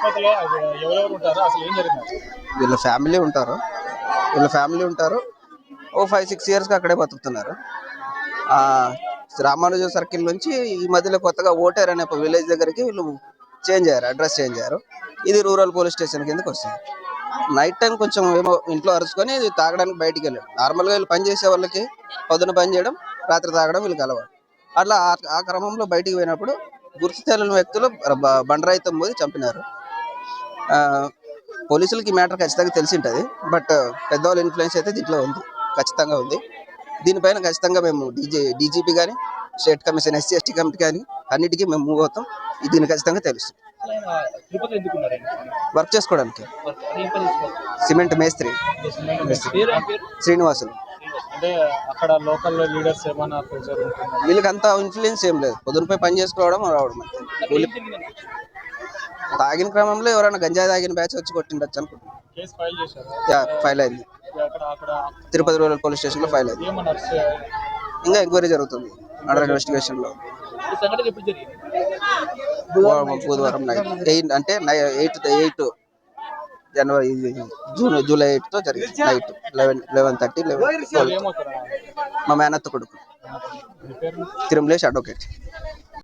తిరుపతిలో ఎవరెవరు ఉంటారు, అసలు ఏం జరిగింది? వీళ్ళ ఫ్యామిలీ ఉంటారు వీళ్ళ ఫ్యామిలీ ఉంటారు ఓ 5-6 ఇయర్స్గా అక్కడే బతుకుతున్నారు. రామానుజ సర్కిల్ నుంచి ఈ మధ్యలో కొత్తగా ఓటేర్ అనే ఒక విలేజ్ దగ్గరికి వీళ్ళు చేంజ్ అయ్యారు, అడ్రస్ చేంజ్ అయ్యారు. ఇది రూరల్ పోలీస్ స్టేషన్ కిందకి వస్తుంది. నైట్ టైం కొంచెం ఏమో ఇంట్లో అరుచుకొని తాగడానికి బయటికి వెళ్ళాడు. నార్మల్గా వీళ్ళు పని చేసే వాళ్ళకి పొద్దున పని చేయడం, రాత్రి తాగడం వీళ్ళకి అలవాటు. అట్లా ఆ క్రమంలో బయటికి పోయినప్పుడు గుర్తు తెలియని వ్యక్తులు బండరాయితో మోది చంపినారు. పోలీసులకి ఈ మ్యాటర్ ఖచ్చితంగా తెలిసి ఉంటుంది. బట్ పెద్దవాళ్ళ ఇన్ఫ్లుయెన్స్ అయితే దీంట్లో ఉంది, ఖచ్చితంగా ఉంది. దీనిపైన ఖచ్చితంగా మేము డీజీపీ కానీ, స్టేట్ కమిషన్, SC/ST కమిటీ కానీ అన్నిటికీ మేము మూవ్ అవుతాం. దీన్ని ఖచ్చితంగా తెలుసు. వర్క్ చేసుకోవడానికి సిమెంట్ మేస్త్రి శ్రీనివాసులు. అంటే అక్కడ లోకల్ లీడర్స్ ఏమైనా వీళ్ళకి అంత ఇన్ఫ్లుయెన్స్ ఏం లేదు. పొద్దునపై పని చేసుకోవడం రావడం అంతే. తాగిన క్రమంలో ఎవరైనా గంజాయి తాగిన బ్యాచ్ వచ్చి కొట్టిండొచ్చు అనుకుంటున్నాను. ఫైల్ అయింది, తిరుపతి రూరల్ పోలీస్ స్టేషన్ లో ఫైల్ అయింది. ఇంకా ఎంక్వైరీ జరుగుతుంది అండర్ ఇన్వెస్టిగేషన్ లో. బుధవారం నైట్ 8 జనవరి జూలై 8తో జరిగింది. నైట్ 11:30 11. మా మేనత్త కొడుకు తిరుమలేష్ అడ్వకేట్.